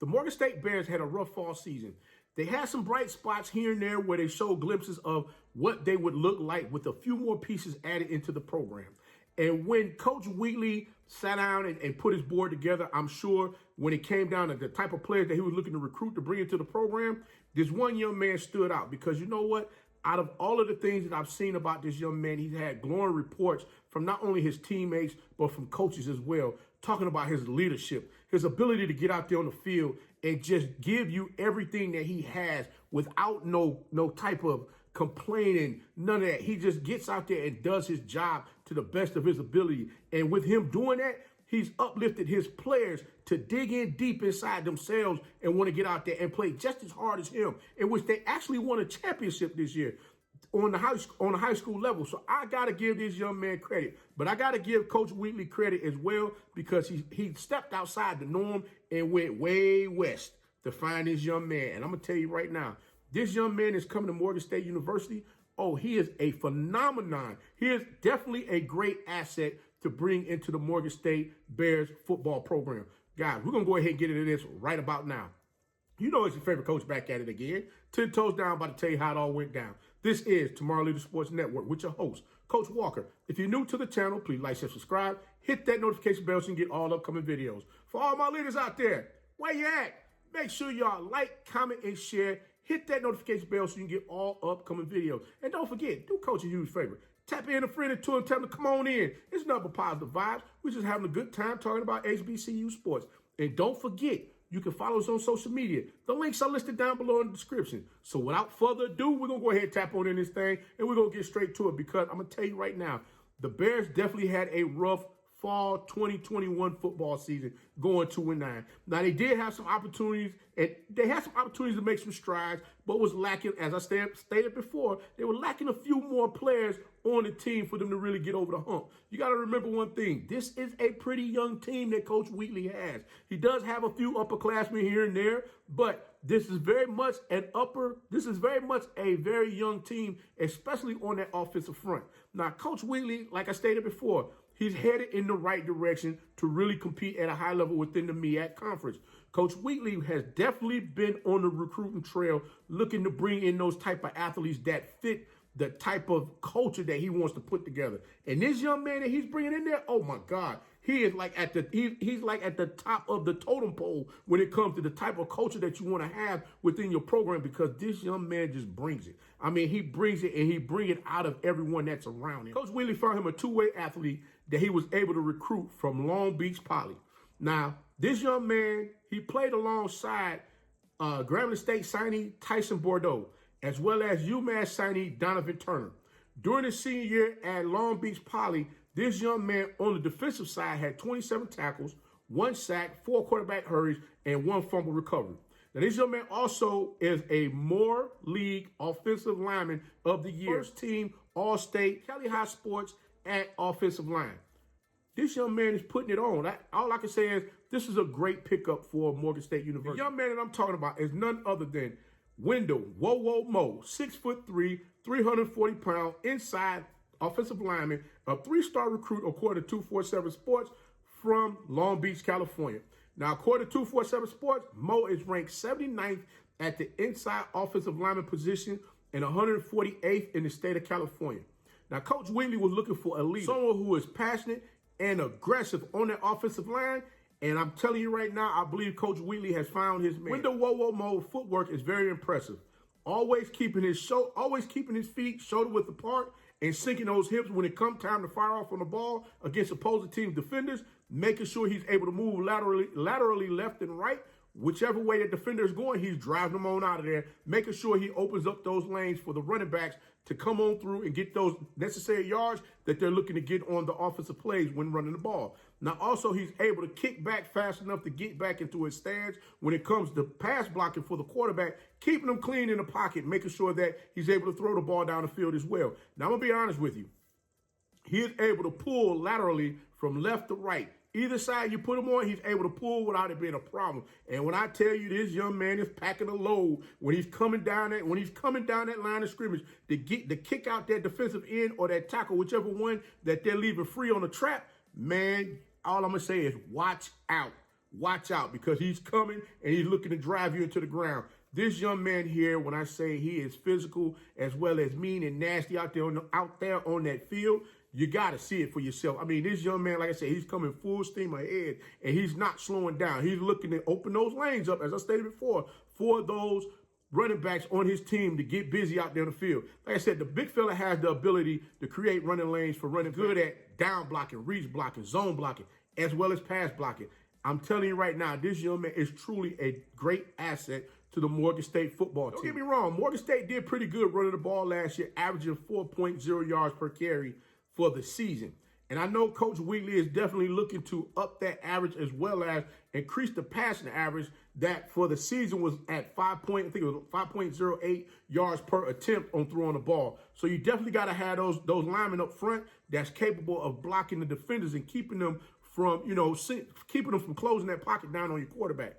The Morgan State Bears had a rough fall season. They had some bright spots here and there where they showed glimpses of what they would look like with a few more pieces added into the program. And when Coach Wheatley sat down and put his board together, I'm sure when it came down to the type of players that he was looking to recruit to bring into the program, this one young man stood out because you know what? Out of all of the things that I've seen about this young man, he's had glowing reports from not only his teammates, but from coaches as well, talking about his leadership, his ability to get out there on the field and just give you everything that he has without no type of complaining, none of that. He just gets out there and does his job to the best of his ability. And with him doing that, he's uplifted his players to dig in deep inside themselves and want to get out there and play just as hard as him, in which they actually won a championship this year on the high school level. So I got to give this young man credit, but I got to give Coach Wheatley credit as well because he stepped outside the norm and went way west to find this young man. And I'm going to tell you right now, this young man is coming to Morgan State University. Oh, he is a phenomenon. He is definitely a great asset to bring into the Morgan State Bears football program. Guys, we're going to go ahead and get into this right about now. You know it's your favorite coach back at it again. 10 toes down, about to tell you how it all went down. This is Tomorrow Leader Sports Network with your host, Coach Walker. If you're new to the channel, please like, share, subscribe. Hit that notification bell so you can get all upcoming videos. For all my leaders out there, where you at? Make sure y'all like, comment, and share. Hit that notification bell so you can get all upcoming videos. And don't forget, do Coach a huge favor. Tap in a friend or two and tell them to come on in. It's nothing but positive vibes. We're just having a good time talking about HBCU sports. And don't forget, you can follow us on social media. The links are listed down below in the description. So without further ado, we're going to go ahead and tap on in this thing, and we're going to get straight to it because I'm going to tell you right now, the Bears definitely had a rough fall 2021 football season going 2-9. Now, they did have some opportunities, and they had some opportunities to make some strides, but was lacking, as I stated before, they were lacking a few more players on the team for them to really get over the hump. You got to remember one thing. This is a pretty young team that Coach Wheatley has. He does have a few upperclassmen here and there, but this is very much a very young team, especially on that offensive front. Now, Coach Wheatley, like I stated before, he's headed in the right direction to really compete at a high level within the MEAC conference. Coach Wheatley has definitely been on the recruiting trail looking to bring in those type of athletes that fit the type of culture that he wants to put together. And this young man that he's bringing in there, oh my God, he is like he's like at the top of the totem pole when it comes to the type of culture that you want to have within your program because this young man just brings it. I mean, he brings it and he brings it out of everyone that's around him. Coach Wheatley found him a two-way athlete that he was able to recruit from Long Beach Poly. Now, this young man, he played alongside Grambling State signee Tyson Bordeaux, as well as UMass signee Donovan Turner. During his senior year at Long Beach Poly, this young man on the defensive side had 27 tackles, 1 sack, 4 quarterback hurries, and 1 fumble recovery. Now, this young man also is a Moore League Offensive Lineman of the Year. First team All-State, Kelly High Sports at offensive line. This young man is putting it on. All I can say is this is a great pickup for Morgan State University. The young man that I'm talking about is none other than Wendell WoWo, 6'3", 340 pounds, inside offensive lineman, a 3-star recruit according to 247 Sports from Long Beach, California. Now, according to 247 Sports, Mo is ranked 79th at the inside offensive lineman position and 148th in the state of California. Now, Coach Wheatley was looking for a leader, someone who is passionate and aggressive on that offensive line. And I'm telling you right now, I believe Coach Wheatley has found his man. Wendell WoWo footwork is very impressive. Always keeping his feet shoulder width apart and sinking those hips when it comes time to fire off on the ball against opposing team defenders, making sure he's able to move laterally left and right. Whichever way the defender is going, he's driving them on out of there, making sure he opens up those lanes for the running backs to come on through and get those necessary yards that they're looking to get on the offensive plays when running the ball. Now, also, he's able to kick back fast enough to get back into his stance when it comes to pass blocking for the quarterback, keeping him clean in the pocket, making sure that he's able to throw the ball down the field as well. Now, I'm going to be honest with you. He is able to pull laterally from left to right. Either side you put him on, he's able to pull without it being a problem. And when I tell you this young man is packing a load when he's coming down that line of scrimmage to kick out that defensive end or that tackle, whichever one that they're leaving free on the trap, man, all I'm gonna say is watch out. watch out because he's coming and he's looking to drive you into the ground. This young man here, when I say he is physical as well as mean and nasty out there on that field, you got to see it for yourself. I mean, this young man, like I said, he's coming full steam ahead, and he's not slowing down. He's looking to open those lanes up, as I stated before, for those running backs on his team to get busy out there in the field. Like I said, the big fella has the ability to create running lanes for running good at down blocking, reach blocking, zone blocking, as well as pass blocking. I'm telling you right now, this young man is truly a great asset to the Morgan State football team. Don't get me wrong, Morgan State did pretty good running the ball last year, averaging 4.0 yards per carry for the season. And I know Coach Wheatley is definitely looking to up that average as well as increase the passing average that for the season was at 5.08 yards per attempt on throwing the ball. So you definitely got to have those linemen up front that's capable of blocking the defenders and keeping them from, keeping them from closing that pocket down on your quarterback.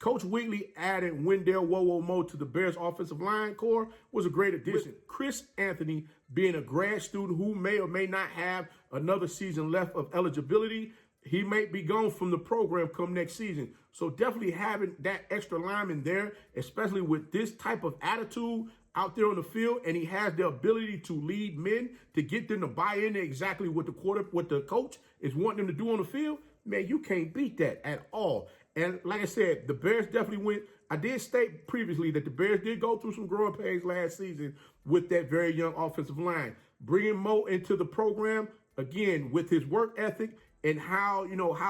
Coach Wheatley added Wendell WoWo to the Bears offensive line core was a great addition. Chris Anthony, being a grad student who may or may not have another season left of eligibility, he may be gone from the program come next season. So definitely having that extra lineman there, especially with this type of attitude out there on the field, and he has the ability to lead men to get them to buy into exactly what the coach is wanting them to do on the field, man, you can't beat that at all. And like I said, the Bears definitely went. I did state previously that the Bears did go through some growing pains last season with that very young offensive line. Bringing Mo into the program, again, with his work ethic and how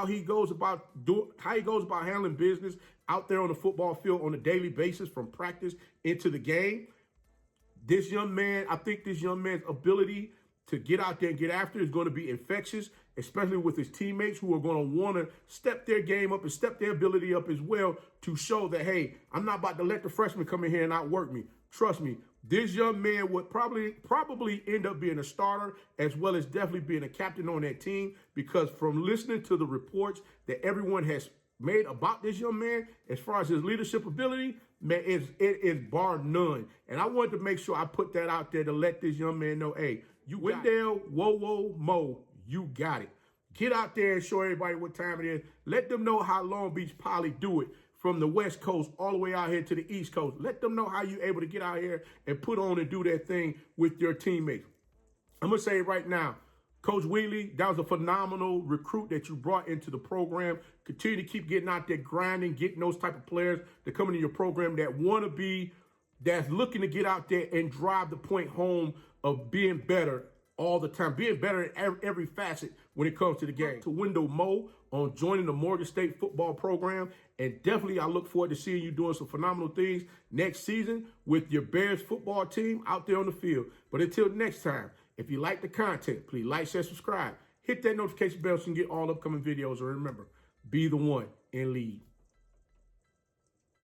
he goes about handling business out there on the football field on a daily basis from practice into the game. This young man, I think this young man's ability to get out there and get after is going to be infectious, especially with his teammates who are going to want to step their game up and step their ability up as well to show that, hey, I'm not about to let the freshman come in here and outwork me. Trust me, this young man would probably end up being a starter as well as definitely being a captain on that team, because from listening to the reports that everyone has made about this young man, as far as his leadership ability, man, it is bar none. And I wanted to make sure I put that out there to let this young man know, hey, you Wendell WoWo Mo, you got it. Get out there and show everybody what time it is. Let them know how Long Beach Poly do it from the West Coast all the way out here to the East Coast. Let them know how you're able to get out here and put on and do that thing with your teammates. I'm going to say it right now, Coach Wheatley, that was a phenomenal recruit that you brought into the program. Continue to keep getting out there, grinding, getting those type of players that come into your program that want to be, that's looking to get out there and drive the point home of being better all the time, being better in every facet when it comes to the game. To Wendell Mo on joining the Morgan State football program, and definitely I look forward to seeing you doing some phenomenal things next season with your Bears football team out there on the field. But until next time, if you like the content, please like, share, subscribe. Hit that notification bell so you can get all upcoming videos. And remember, be the one and lead.